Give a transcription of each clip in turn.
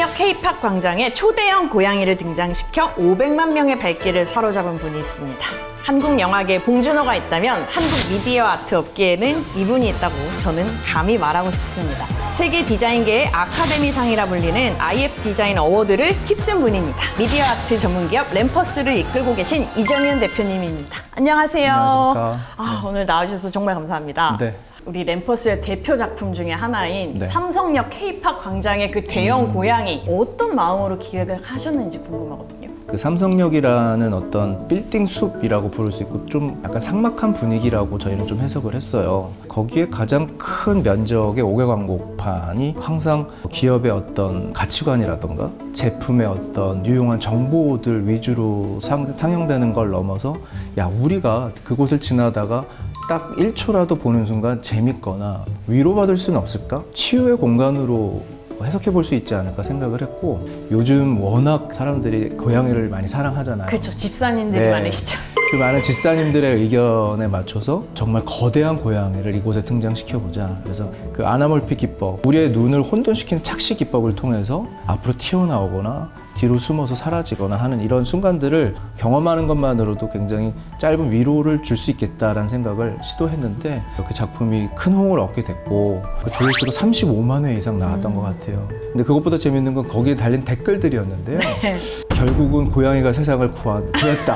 삼성역 K-팝 광장에 초대형 고양이를 등장시켜 500만 명의 발길을 사로잡은 분이 있습니다. 한국 영화계에 봉준호가 있다면 한국 미디어 아트 업계에는 이분이 있다고 저는 감히 말하고 싶습니다. 세계 디자인계의 아카데미상이라 불리는 IF 디자인 어워드를 휩쓴 분입니다. 미디어 아트 전문기업 램퍼스를 이끌고 계신 이정현 대표님입니다. 안녕하세요. 안녕하십니까. 오늘 나와주셔서 정말 감사합니다. 네. 우리 램퍼스의 대표 작품 중에 하나인 네. 삼성역 K-팝 광장의 그 대형 고양이 어떤 마음으로 기획을 하셨는지 궁금하거든요. 그 삼성역이라는 어떤 빌딩 숲이라고 부를 수 있고 좀 약간 삭막한 분위기라고 저희는 좀 해석을 했어요. 거기에 가장 큰 면적의 5개 광고판이 항상 기업의 어떤 가치관이라던가 제품의 어떤 유용한 정보들 위주로 상영되는 걸 넘어서 야, 우리가 그곳을 지나다가 딱 1초라도 보는 순간 재밌거나 위로받을 수는 없을까? 치유의 공간으로 해석해 볼 수 있지 않을까 생각을 했고, 요즘 워낙 사람들이 고양이를 많이 사랑하잖아요. 그렇죠. 집사님들이 네. 많으시죠. 그 많은 집사님들의 의견에 맞춰서 정말 거대한 고양이를 이곳에 등장시켜보자. 그래서 그 아나몰피 기법, 우리의 눈을 혼돈시키는 착시 기법을 통해서 앞으로 튀어나오거나 뒤로 숨어서 사라지거나 하는 이런 순간들을 경험하는 것만으로도 굉장히 짧은 위로를 줄 수 있겠다라는 생각을 시도했는데, 그 작품이 큰 호응을 얻게 됐고 그 조회수가 35만 회 이상 나왔던 것 같아요. 근데 그것보다 재밌는 건 거기에 달린 댓글들이었는데요. 네. 결국은 고양이가 세상을 구했다.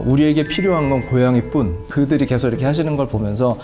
우리에게 필요한 건 고양이뿐. 그들이 계속 이렇게 하시는 걸 보면서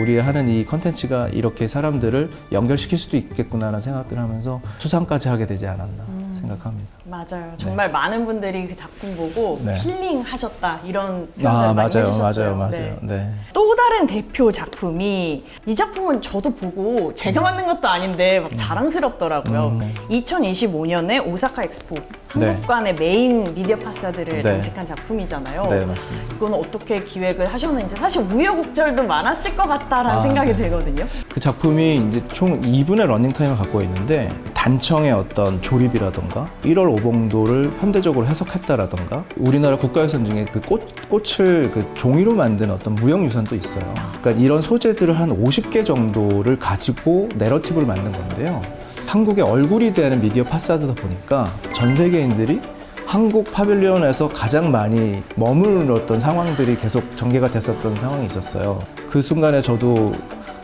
우리 하는 이 컨텐츠가 이렇게 사람들을 연결시킬 수도 있겠구나라는 생각들을 하면서 수상까지 하게 되지 않았나 생각합니다. 맞아요. 정말 많은 분들이 그 작품 보고 네. 힐링하셨다 이런 표현을 많이 해주셨어요. 맞아요. 네. 또 다른 대표 작품이, 이 작품은 저도 보고 제가 만든 것도 아닌데 막 자랑스럽더라고요. 2025년에 오사카 엑스포 한국관의 메인 미디어 파사드를 네. 장식한 작품이잖아요. 네, 맞습니다. 그건 어떻게 기획을 하셨는지 사실 우여곡절도 많았을 것 같다라는 생각이 들거든요. 그 작품이 이제 총 2분의 러닝타임을 갖고 있는데, 단청의 어떤 조립이라던가 1월 오봉도를 현대적으로 해석했다라던가 우리나라 국가유산 중에 그 꽃을 그 종이로 만든 어떤 무형유산도 있어요. 그러니까 이런 소재들을 한 50개 정도를 가지고 내러티브를 만든 건데요. 한국의 얼굴이 되는 미디어 파사드다 보니까 전 세계인들이 한국 파빌리온에서 가장 많이 머무는 어떤 상황들이 계속 전개가 됐었던 상황이 있었어요. 그 순간에 저도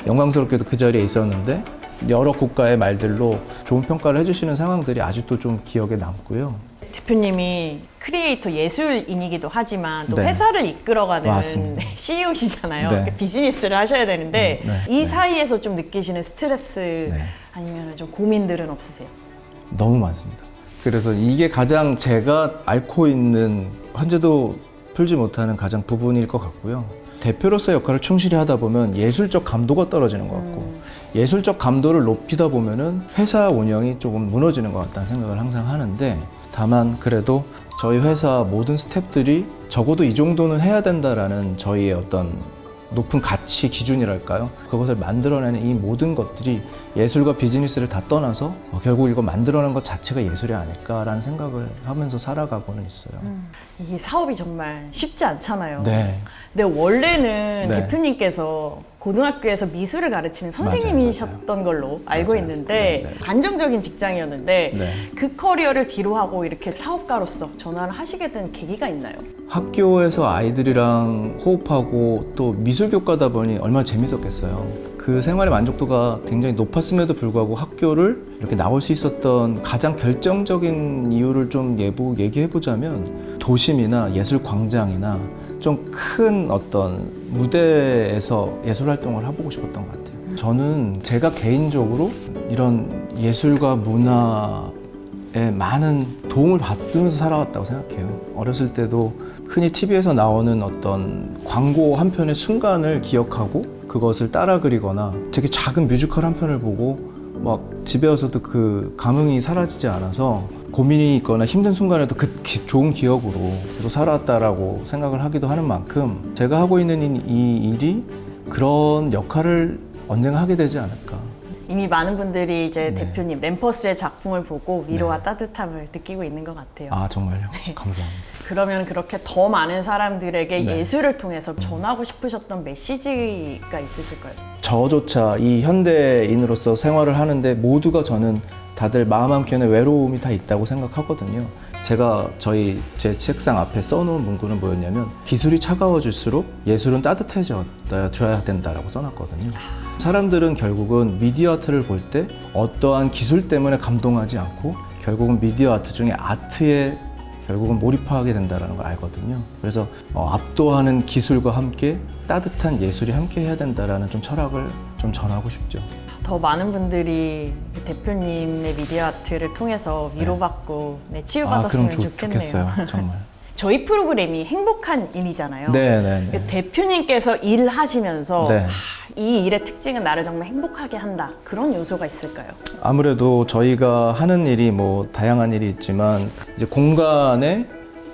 영광스럽게도 그 자리에 있었는데 여러 국가의 말들로 좋은 평가를 해주시는 상황들이 아직도 좀 기억에 남고요. 대표님이 크리에이터 예술인이기도 하지만 또 네. 회사를 이끌어가는 맞습니다. CEO시잖아요. 네. 비즈니스를 하셔야 되는데 이 네. 사이에서 좀 느끼시는 스트레스 네. 아니면 좀 고민들은 없으세요? 너무 많습니다. 그래서 이게 가장 제가 앓고 있는, 현재도 풀지 못하는 가장 부분일 것 같고요. 대표로서의 역할을 충실히 하다 보면 예술적 감도가 떨어지는 것 같고, 예술적 감도를 높이다 보면은 회사 운영이 조금 무너지는 것 같다는 생각을 항상 하는데, 다만 그래도 저희 회사 모든 스태프들이 적어도 이 정도는 해야 된다라는 저희의 어떤 높은 가치 기준이랄까요? 그것을 만들어내는 이 모든 것들이 예술과 비즈니스를 다 떠나서 결국 이거 만들어낸 것 자체가 예술이 아닐까라는 생각을 하면서 살아가고는 있어요. 이게 사업이 정말 쉽지 않잖아요. 네. 근데 원래는 네. 대표님께서 고등학교에서 미술을 가르치는 선생님이셨던 걸로 알고 맞아요. 있는데 네. 안정적인 직장이었는데 네. 그 커리어를 뒤로 하고 이렇게 사업가로서 전환을 하시게 된 계기가 있나요? 학교에서 아이들이랑 호흡하고 또 미술교과다 보니 얼마나 재밌었겠어요. 그 생활의 만족도가 굉장히 높았음에도 불구하고 학교를 이렇게 나올 수 있었던 가장 결정적인 이유를 좀 얘기해보자면, 도심이나 예술광장이나 좀 큰 어떤 무대에서 예술활동을 해보고 싶었던 것 같아요. 저는 제가 개인적으로 이런 예술과 문화에 많은 도움을 받으면서 살아왔다고 생각해요. 어렸을 때도 흔히 TV에서 나오는 어떤 광고 한 편의 순간을 기억하고 그것을 따라 그리거나, 되게 작은 뮤지컬 한 편을 보고 막 집에 와서도 그 감흥이 사라지지 않아서 고민이 있거나 힘든 순간에도 그 좋은 기억으로 계속 살아왔다라고 생각을 하기도 하는 만큼, 제가 하고 있는 이 일이 그런 역할을 언젠가 하게 되지 않을까. 이미 많은 분들이 이제 네. 대표님 램퍼스의 작품을 보고 위로와 따뜻함을 느끼고 있는 것 같아요. 아, 정말요? 감사합니다. 그러면 그렇게 더 많은 사람들에게 네. 예술을 통해서 전하고 싶으셨던 메시지가 있으실까요? 저조차 이 현대인으로서 생활을 하는데 모두가 저는 다들 마음 한켠에 외로움이 다 있다고 생각하거든요. 제가 제 책상 앞에 써놓은 문구는 뭐였냐면 기술이 차가워질수록 예술은 따뜻해져야 된다라고 써놨거든요. 사람들은 결국은 미디어 아트를 볼 때 어떠한 기술 때문에 감동하지 않고 결국은 미디어 아트 중에 아트에 결국은 몰입하게 된다는 걸 알거든요. 그래서 압도하는 기술과 함께 따뜻한 예술이 함께 해야 된다는 좀 철학을 좀 전하고 싶죠. 더 많은 분들이 대표님의 미디어 아트를 통해서 위로받고 치유받았으면 그럼 좋겠네요. 좋겠어요, 정말. 저희 프로그램이 행복한 일이잖아요. 네. 대표님께서 일하시면서 네. 이 일의 특징은 나를 정말 행복하게 한다. 그런 요소가 있을까요? 아무래도 저희가 하는 일이 다양한 일이 있지만 이제 공간에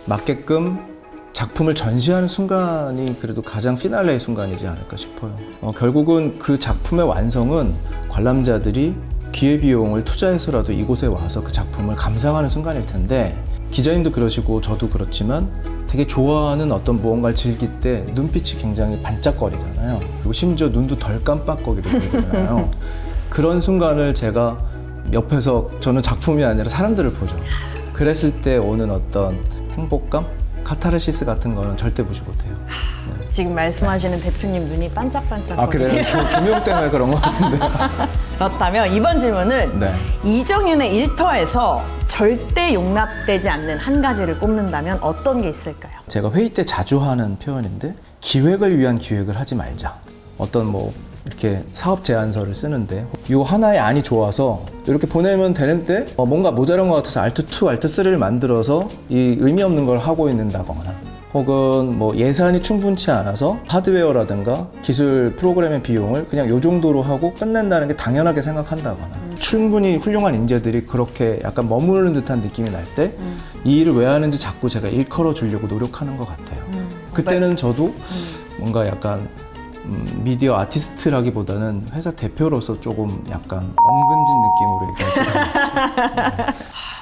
맞게끔 작품을 전시하는 순간이 그래도 가장 피날레의 순간이지 않을까 싶어요. 결국은 그 작품의 완성은 관람자들이 기회비용을 투자해서라도 이곳에 와서 그 작품을 감상하는 순간일 텐데 기자님도 그러시고 저도 그렇지만 되게 좋아하는 어떤 무언가를 즐길 때 눈빛이 굉장히 반짝거리잖아요. 그리고 심지어 눈도 덜 깜빡거리게 되잖아요. 그런 순간을 제가 옆에서 저는 작품이 아니라 사람들을 보죠. 그랬을 때 오는 어떤 행복감? 카타르시스 같은 거는 절대 무시 못해요. 네. 지금 말씀하시는 대표님 눈이 반짝반짝 그래요? 조명 때문에 그런 것 같은데. 그렇다면 이번 질문은 네. 이정윤의 일터에서 절대 용납되지 않는 한 가지를 꼽는다면 어떤 게 있을까요? 제가 회의 때 자주 하는 표현인데 기획을 위한 기획을 하지 말자. 어떤 이렇게 사업 제안서를 쓰는데 이 하나의 안이 좋아서 이렇게 보내면 되는데 뭔가 모자란 것 같아서 Alt2, Alt3를 만들어서 이 의미 없는 걸 하고 있는다거나 혹은 예산이 충분치 않아서 하드웨어라든가 기술 프로그램의 비용을 그냥 요 정도로 하고 끝낸다는 게 당연하게 생각한다거나 충분히 훌륭한 인재들이 그렇게 약간 머무르는 듯한 느낌이 날 때 이 일을 왜 하는지 자꾸 제가 일컬어 주려고 노력하는 것 같아요. 그때는 저도 뭔가 약간 미디어 아티스트라기보다는 회사 대표로서 조금 약간 엉근진 느낌으로 얘기하죠.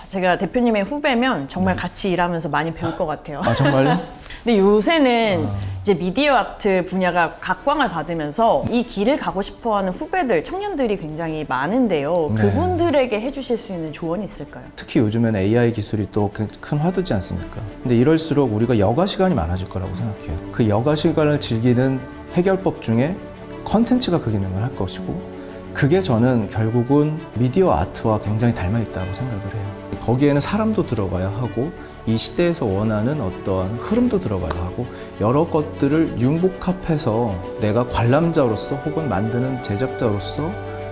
제가 대표님의 후배면 정말 같이 일하면서 많이 배울 것 같아요. 정말요? 근데 요새는 이제 미디어 아트 분야가 각광을 받으면서 이 길을 가고 싶어하는 후배들, 청년들이 굉장히 많은데요. 네. 그분들에게 해주실 수 있는 조언이 있을까요? 특히 요즘에는 AI 기술이 또 큰 화두지 않습니까? 근데 이럴수록 우리가 여가 시간이 많아질 거라고 생각해요. 그 여가 시간을 즐기는 해결법 중에 컨텐츠가 그 기능을 할 것이고 그게 저는 결국은 미디어 아트와 굉장히 닮아 있다고 생각을 해요. 거기에는 사람도 들어가야 하고 이 시대에서 원하는 어떠한 흐름도 들어가야 하고 여러 것들을 융복합해서 내가 관람자로서 혹은 만드는 제작자로서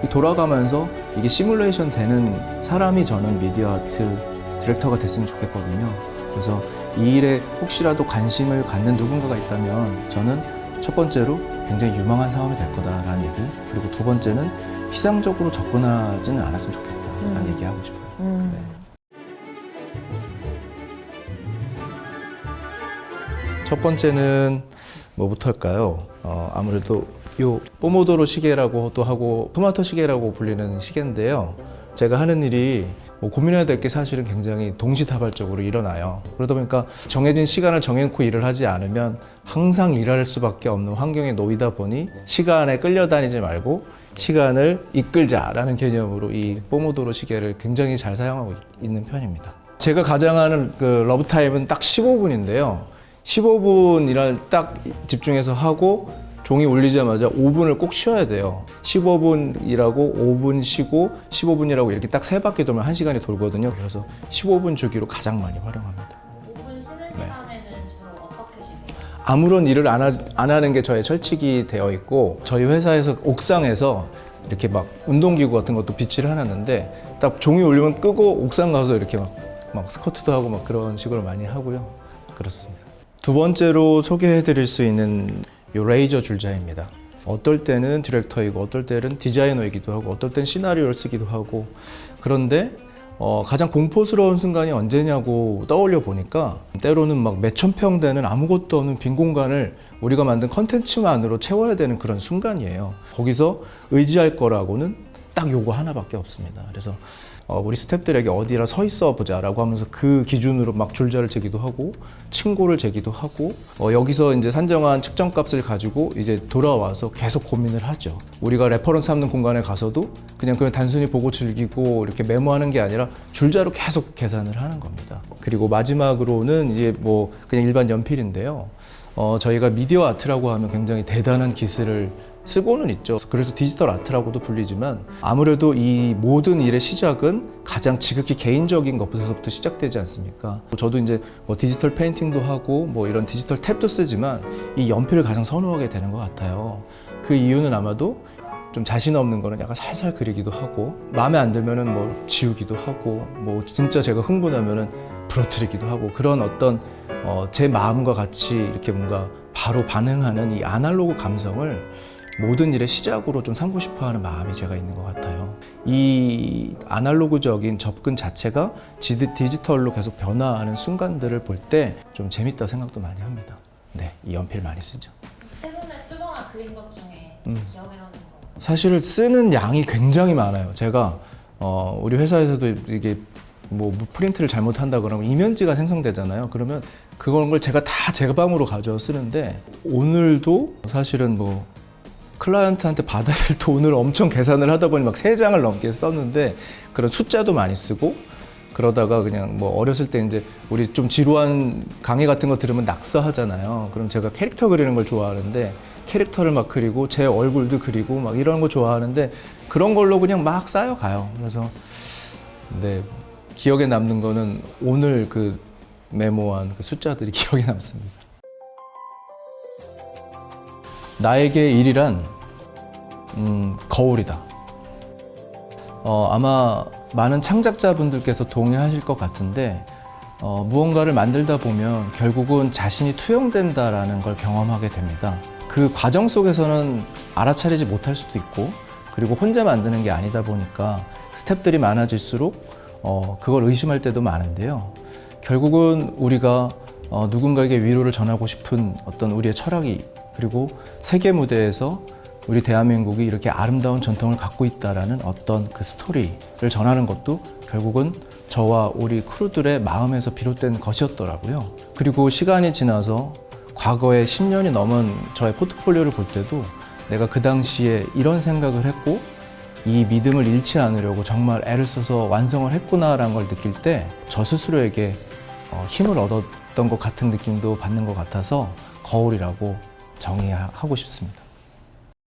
돌아가면서 이게 시뮬레이션 되는 사람이 저는 미디어 아트 디렉터가 됐으면 좋겠거든요. 그래서 이 일에 혹시라도 관심을 갖는 누군가가 있다면 저는 첫 번째로 굉장히 유망한 사람이 될 거다라는 얘기, 그리고 두 번째는 피상적으로 접근하지는 않았으면 좋겠다라는 얘기하고 싶어요. 네. 첫 번째는 뭐부터 할까요? 아무래도 요 포모도로 시계라고도 하고 토마토 시계라고 불리는 시계인데요. 제가 하는 일이 고민해야 될 게 사실은 굉장히 동시다발적으로 일어나요. 그러다 보니까 정해진 시간을 정해놓고 일을 하지 않으면 항상 일할 수밖에 없는 환경에 놓이다 보니 시간에 끌려다니지 말고 시간을 이끌자라는 개념으로 이 포모도로 시계를 굉장히 잘 사용하고 있는 편입니다. 제가 가장 하는 그 러브타임은 딱 15분인데요. 15분 일을 딱 집중해서 하고 종이 울리자마자 5분을 꼭 쉬어야 돼요. 15분 일하고 5분 쉬고 15분 일하고 이렇게 딱 3바퀴 돌면 1시간이 돌거든요. 그래서 15분 주기로 가장 많이 활용합니다. 5분 쉬는 시간에는 주로 어떻게 쉬세요? 아무런 일을 안 하는 게 저의 철칙이 되어 있고 저희 회사에서 옥상에서 이렇게 막 운동기구 같은 것도 비치를 해놨는데 딱 종이 울리면 끄고 옥상 가서 이렇게 막 스쿼트도 하고 막 그런 식으로 많이 하고요. 그렇습니다. 두 번째로 소개해드릴 수 있는 요 레이저 줄자입니다. 어떨 때는 디렉터이고 어떨 때는 디자이너이기도 하고 어떨 때는 시나리오를 쓰기도 하고 그런데 가장 공포스러운 순간이 언제냐고 떠올려 보니까 때로는 막 몇천 평 되는 아무것도 없는 빈 공간을 우리가 만든 컨텐츠만으로 채워야 되는 그런 순간이에요. 거기서 의지할 거라고는 딱 요거 하나밖에 없습니다. 그래서 우리 스태프들에게 어디라 서 있어 보자라고 하면서 그 기준으로 막 줄자를 재기도 하고 층고를 재기도 하고 여기서 이제 산정한 측정값을 가지고 이제 돌아와서 계속 고민을 하죠. 우리가 레퍼런스 삼는 공간에 가서도 그냥 단순히 보고 즐기고 이렇게 메모하는 게 아니라 줄자로 계속 계산을 하는 겁니다. 그리고 마지막으로는 이제 뭐 그냥 일반 연필인데요. 저희가 미디어 아트라고 하면 굉장히 대단한 기술을 쓰고는 있죠. 그래서 디지털 아트라고도 불리지만 아무래도 이 모든 일의 시작은 가장 지극히 개인적인 것부터 시작되지 않습니까? 저도 이제 뭐 디지털 페인팅도 하고 뭐 이런 디지털 탭도 쓰지만 이 연필을 가장 선호하게 되는 것 같아요. 그 이유는 아마도 좀 자신 없는 거는 약간 살살 그리기도 하고 마음에 안 들면은 뭐 지우기도 하고 뭐 진짜 제가 흥분하면은 부러뜨리기도 하고 그런 어떤 제 마음과 같이 이렇게 뭔가 바로 반응하는 이 아날로그 감성을 모든 일의 시작으로 좀 삼고 싶어 하는 마음이 제가 있는 것 같아요. 이 아날로그적인 접근 자체가 디지털로 계속 변화하는 순간들을 볼 때 좀 재밌다 생각도 많이 합니다. 네, 이 연필 많이 쓰죠. 최근에 쓰거나 그린 것 중에 기억에 남는 거. 사실 쓰는 양이 굉장히 많아요. 제가 우리 회사에서도 이게 뭐 프린트를 잘못한다 그러면 이면지가 생성되잖아요. 그러면 그런 걸 제가 다 제 방으로 가져와 쓰는데 오늘도 사실은 뭐 클라이언트한테 받아야 될 돈을 엄청 계산을 하다 보니 막 3장을 넘게 썼는데 그런 숫자도 많이 쓰고 그러다가 그냥 뭐 어렸을 때 이제 우리 좀 지루한 강의 같은 거 들으면 낙서하잖아요. 그럼 제가 캐릭터 그리는 걸 좋아하는데 캐릭터를 막 그리고 제 얼굴도 그리고 막 이런 거 좋아하는데 그런 걸로 그냥 막 쌓여가요. 그래서 네, 기억에 남는 거는 오늘 그 메모한 그 숫자들이 기억에 남습니다. 나에게 일이란 거울이다. 아마 많은 창작자분들께서 동의하실 것 같은데 무언가를 만들다 보면 결국은 자신이 투영된다라는 걸 경험하게 됩니다. 그 과정 속에서는 알아차리지 못할 수도 있고 그리고 혼자 만드는 게 아니다 보니까 스텝들이 많아질수록 그걸 의심할 때도 많은데요. 결국은 우리가 누군가에게 위로를 전하고 싶은 어떤 우리의 철학이 그리고 세계 무대에서 우리 대한민국이 이렇게 아름다운 전통을 갖고 있다라는 어떤 그 스토리를 전하는 것도 결국은 저와 우리 크루들의 마음에서 비롯된 것이었더라고요. 그리고 시간이 지나서 과거에 10년이 넘은 저의 포트폴리오를 볼 때도 내가 그 당시에 이런 생각을 했고 이 믿음을 잃지 않으려고 정말 애를 써서 완성을 했구나라는 걸 느낄 때 저 스스로에게 힘을 얻었던 것 같은 느낌도 받는 것 같아서 거울이라고 정의하고 싶습니다.